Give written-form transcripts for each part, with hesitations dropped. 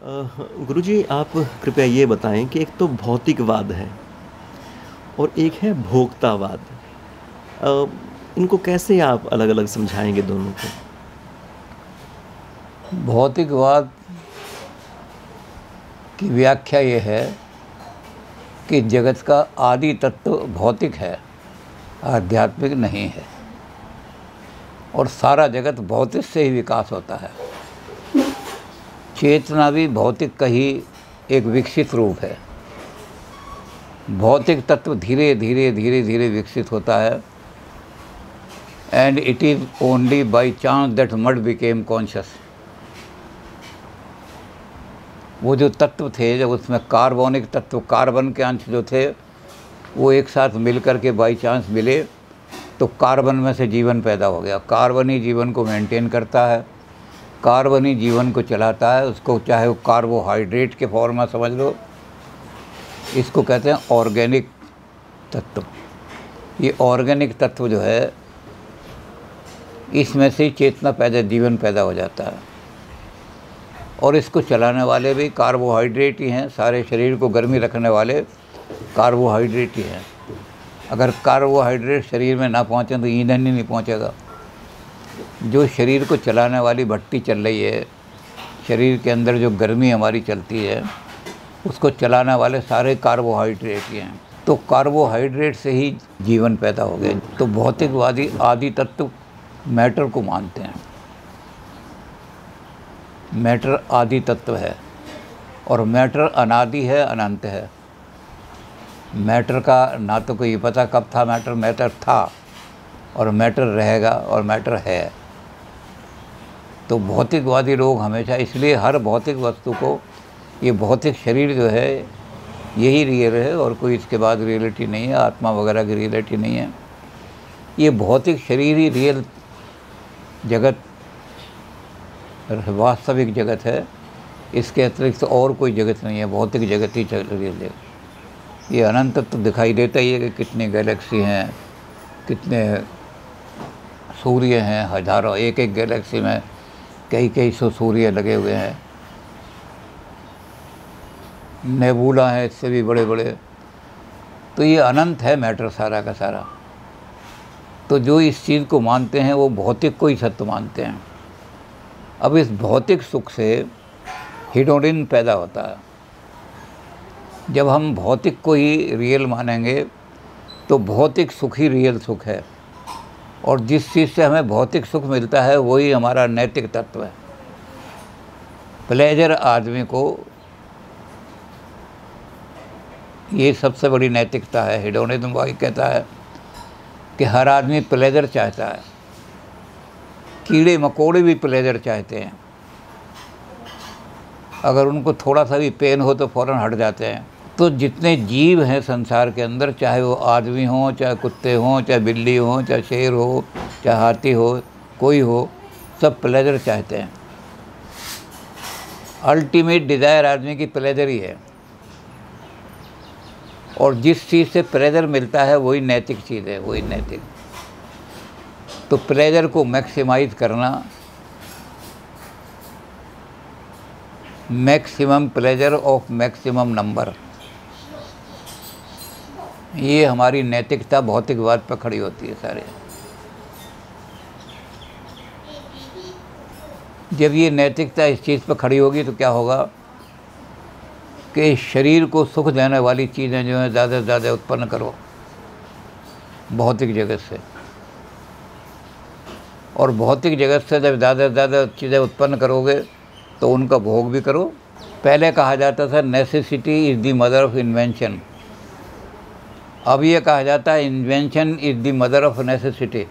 गुरुजी आप कृपया ये बताएँ कि एक तो भौतिकवाद है और एक है भोक्तावाद। अ, इनको कैसे आप अलग-अलग समझाएँगे दोनों को? भौतिकवाद की व्याख्या ये है कि जगत का आदि तत्व भौतिक है, आध्यात्मिक नहीं है, और सारा जगत भौतिक से ही विकास होता है। चेतना भी भौतिक का ही एक विकसित रूप है। भौतिक तत्व धीरे धीरे धीरे धीरे विकसित होता है, and it is only by chance that mud became conscious. वो जो तत्व थे, जब उसमें कार्बोनिक तत्व, कार्बन के अंश जो थे वो एक साथ मिल कर के बाई चांस मिले तो कार्बन में से जीवन पैदा हो गया। कार्बन ही जीवन को मेंटेन करता है, कार्बन ही जीवन को चलाता है। उसको चाहे वो कार्बोहाइड्रेट के फॉर्म में समझ लो, इसको कहते हैं ऑर्गेनिक तत्व। ये ऑर्गेनिक तत्व जो है, इसमें से चेतना पैदा, जीवन पैदा हो जाता है, और इसको चलाने वाले भी कार्बोहाइड्रेट ही हैं। सारे शरीर को गर्मी रखने वाले कार्बोहाइड्रेट ही हैं। अगर कार्बोहाइड्रेट शरीर में ना पहुँचें तो ईंधन ही नहीं पहुँचेगा। जो शरीर को चलाने वाली भट्टी चल रही है, शरीर के अंदर जो गर्मी हमारी चलती है, उसको चलाने वाले सारे कार्बोहाइड्रेट ही हैं। तो कार्बोहाइड्रेट से ही जीवन पैदा हो गया। तो भौतिकवादी आदि तत्व मैटर को मानते हैं। मैटर आदि तत्व है, और मैटर अनादि है, अनंत है। मैटर का ना तो कोई पता कब था मैटर, मैटर था और मैटर रहेगा और मैटर है। तो भौतिकवादी लोग हमेशा, इसलिए हर भौतिक वस्तु को, ये भौतिक शरीर जो है यही रियल है और कोई इसके बाद रियलिटी नहीं है, आत्मा वगैरह की रियलिटी नहीं है। ये भौतिक शरीर ही रियल जगत, वास्तविक जगत है। इसके अतिरिक्त तो और कोई जगत नहीं है, भौतिक जगत ही रियल जगत। ये अनंत तो दिखाई देता ही है कि कितनी गैलेक्सी हैं, कितने सूर्य हैं, हजारों, एक एक गैलेक्सी में कई कई सौ सूर्य लगे हुए हैं। नेबुला है इससे भी बड़े बड़े। तो ये अनंत है मैटर सारा का सारा। तो जो इस चीज़ को मानते हैं वो भौतिक को ही सत्य मानते हैं। अब इस भौतिक सुख से हिडोनिन पैदा होता है। जब हम भौतिक को ही रियल मानेंगे तो भौतिक सुख ही रियल सुख है, और जिस चीज़ से हमें भौतिक सुख मिलता है वही हमारा नैतिक तत्व है। प्लेजर आदमी को, ये सबसे बड़ी नैतिकता है। हिडोनिज्म वही कहता है कि हर आदमी प्लेजर चाहता है। कीड़े मकोड़े भी प्लेजर चाहते हैं। अगर उनको थोड़ा सा भी पेन हो तो फ़ौरन हट जाते हैं। तो जितने जीव हैं संसार के अंदर, चाहे वो आदमी हों, चाहे कुत्ते हों, चाहे बिल्ली हो, चाहे शेर हो, चाहे हाथी हो, कोई हो, सब प्लेजर चाहते हैं। अल्टीमेट डिज़ायर आदमी की प्लेजर ही है, और जिस चीज़ से प्लेजर मिलता है वही नैतिक चीज़ है, वही नैतिक। तो प्लेजर को मैक्सिमाइज करना, maximum pleasure of maximum number, ये हमारी नैतिकता भौतिकवाद पर खड़ी होती है सारे। जब ये नैतिकता इस चीज़ पर खड़ी होगी तो क्या होगा कि शरीर को सुख देने वाली चीज़ें जो हैं ज़्यादा से ज़्यादा उत्पन्न करो भौतिक जगत से, और भौतिक जगत से जब ज़्यादा से ज़्यादा चीज़ें उत्पन्न करोगे तो उनका भोग भी करो। पहले कहा जाता था necessity is the mother of invention, अब ये कहा जाता है invention is the mother of necessity.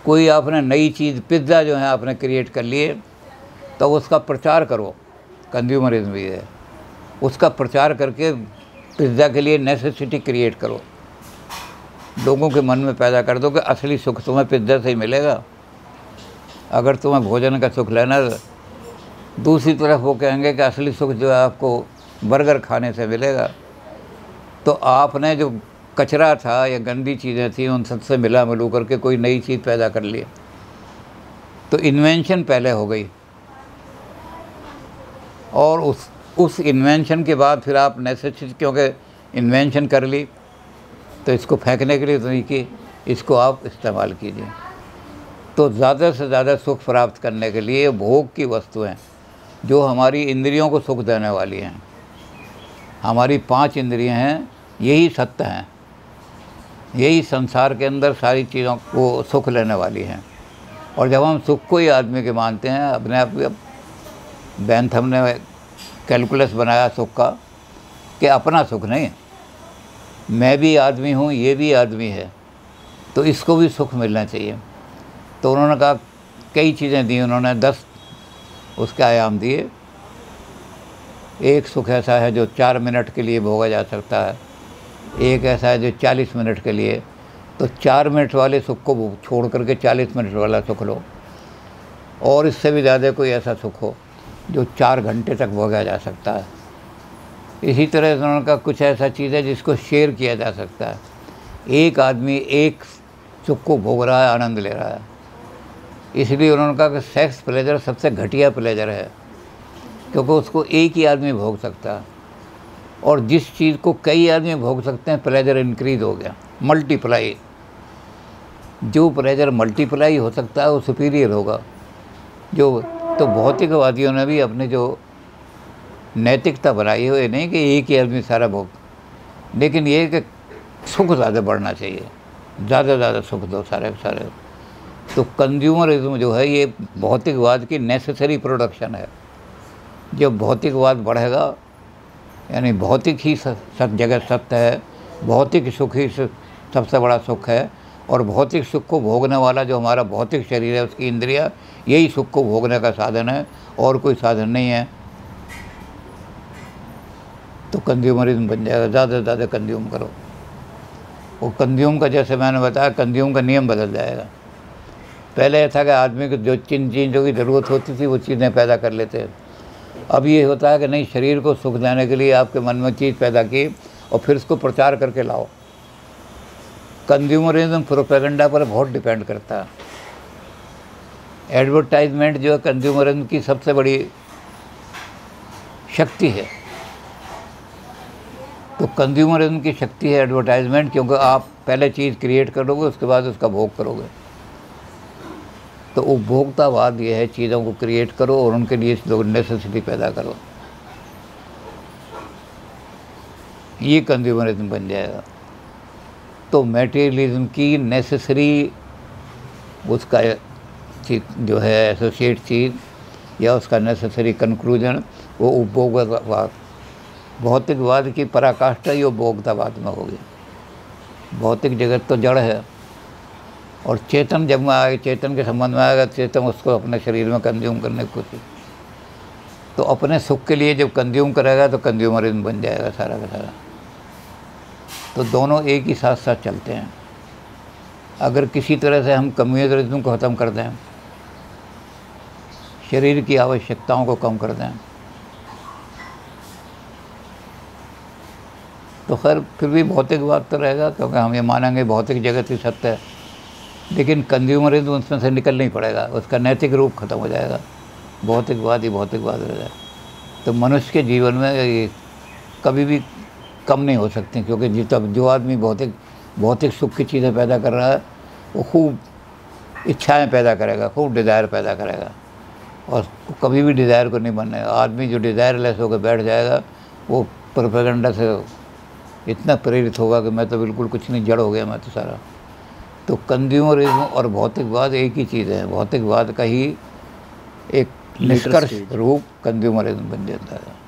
कोई आपने नई चीज़, पिज़्ज़ा जो है आपने क्रिएट कर लिए, तो उसका प्रचार करो। कंज्यूमरिज्म भी है, उसका प्रचार करके पिज़्ज़ा के लिए नेसेसिटी क्रिएट करो, लोगों के मन में पैदा कर दो कि असली सुख तुम्हें पिज़्ज़ा से ही मिलेगा। अगर तुम्हें भोजन का सुख लेना, दूसरी तरफ वो कहेंगे कि असली सुख जो है आपको बर्गर खाने से मिलेगा। तो आपने जो कचरा था या गंदी चीज़ें थी उन सबसे मिला मिलू करके कोई नई चीज़ पैदा कर ली, तो इन्वेंशन पहले हो गई। और उस इन्वेंशन के बाद फिर आप नेसेसिटी, क्योंकि इन्वेंशन कर ली तो इसको फेंकने के लिए तो नहीं कि इसको आप इस्तेमाल कीजिए। तो ज़्यादा से ज़्यादा सुख प्राप्त करने के लिए भोग की वस्तुएं जो हमारी इंद्रियों को सुख देने वाली हैं, हमारी 5 इंद्रियां हैं, यही सत्य हैं, यही संसार के अंदर सारी चीज़ों को सुख लेने वाली हैं। और जब हम सुख को ही आदमी के मानते हैं, अपने आप बेंथम ने कैलकुलस बनाया सुख का कि अपना सुख नहीं, मैं भी आदमी हूँ, ये भी आदमी है, तो इसको भी सुख मिलना चाहिए। तो उन्होंने कहा, कई चीज़ें दी उन्होंने, 10 उसके आयाम दिए। एक सुख ऐसा है जो 4 मिनट के लिए भोगा जा सकता है, एक ऐसा है जो 40 मिनट के लिए। तो 4 मिनट वाले सुख को छोड़ करके 40 मिनट वाला सुख लो, और इससे भी ज़्यादा कोई ऐसा सुख हो जो 4 घंटे तक भोगा जा सकता है। इसी तरह उन्होंने कहा कुछ ऐसा चीज़ है जिसको शेयर किया जा सकता है। एक आदमी एक सुख को भोग रहा है, आनंद ले रहा है। इसलिए उन्होंने कहा कि सेक्स प्लेजर सबसे घटिया प्लेजर है, क्योंकि उसको एक ही आदमी भोग सकता है। और जिस चीज़ को कई आदमी भोग सकते हैं, प्लेजर इंक्रीज हो गया, मल्टीप्लाई। जो प्लेजर मल्टीप्लाई हो सकता है वो सुपीरियर होगा। जो तो भौतिकवादियों ने भी अपने जो नैतिकता बनाई है, ये नहीं कि एक ही आदमी सारा भोग, लेकिन ये कि सुख ज़्यादा बढ़ना चाहिए, ज़्यादा ज़्यादा सुख दो सारे सारे। तो कंज्यूमरिज्म जो है ये भौतिकवाद की नेसेसरी प्रोडक्शन है। जब भौतिकवाद बढ़ेगा, यानी भौतिक ही जगत सत्य है, भौतिक सुख ही सबसे बड़ा सुख है, और भौतिक सुख को भोगने वाला जो हमारा भौतिक शरीर है, उसकी इंद्रियां, यही सुख को भोगने का साधन है, और कोई साधन नहीं है। तो कंज्यूमरिज्म बन जाएगा, ज़्यादा से ज़्यादा कंज्यूम करो। वो कंज्यूम का, जैसे मैंने बताया, कंज्यूम का नियम बदल जाएगा। पहले ऐसा कि आदमी को जो चीज़ों की ज़रूरत होती थी वो चीज़ें पैदा कर लेते हैं। अब ये होता है कि नहीं, शरीर को सुख देने के लिए आपके मन में चीज़ पैदा की और फिर उसको प्रचार करके लाओ। कंज्यूमरिज्म प्रोपेगेंडा पर बहुत डिपेंड करता है। एडवर्टाइजमेंट जो है कंज्यूमरिज्म की सबसे बड़ी शक्ति है। तो कंज्यूमरिज्म की शक्ति है एडवर्टाइजमेंट, क्योंकि आप पहले चीज़ क्रिएट करोगे, उसके बाद उसका भोग करोगे। तो उपभोक्तावाद ये है, चीज़ों को क्रिएट करो और उनके लिए लोग नेसेसिटी पैदा करो, ये कंज्यूमरिज्म बन जाएगा। तो मटेरियलिज्म की नेसेसरी उसका जो है एसोसिएट चीज़ या उसका नेसेसरी कंक्लूजन वो उपभोक्तावाद, भौतिकवाद की पराकाष्ठा ही उपभोक्तावाद में होगी। भौतिक जगत तो जड़ है, और चेतन जब में आए, चेतन के संबंध में आएगा, चेतन उसको अपने शरीर में कंज्यूम करने की कोशिश, तो अपने सुख के लिए जब कंज्यूम करेगा तो कंज्यूमरिज्म बन जाएगा सारा का सारा। तो दोनों एक ही साथ साथ चलते हैं। अगर किसी तरह से हम कम्युनिज्म को ख़त्म कर दें, शरीर की आवश्यकताओं को कम कर दें, तो खैर फिर भी भौतिकवाद तो रहेगा, क्योंकि हम ये मानेंगे भौतिक जगत ही सत्य है। लेकिन कंज्यूमरिज्म उसमें से निकल नहीं पड़ेगा, उसका नैतिक रूप खत्म हो जाएगा, भौतिकवाद ही भौतिकवाद रह जाए। तो मनुष्य के जीवन में ये कभी भी कम नहीं हो सकती, क्योंकि जो आदमी भौतिक सुख की चीज़ें पैदा कर रहा है, वो खूब इच्छाएं पैदा करेगा, खूब डिज़ायर पैदा करेगा, और कभी भी डिज़ायर को नहीं बनने। आदमी जो डिज़ायरलेस होकर बैठ जाएगा, वो प्रोपेगेंडा से इतना प्रेरित होगा कि मैं तो बिल्कुल कुछ नहीं, जड़ हो गया मैं तो सारा। तो कंज्यूमरिज्म और भौतिकवाद एक ही चीज़ है, भौतिकवाद का ही एक निष्कर्ष रूप कंज्यूमरिज्म बन जाता है।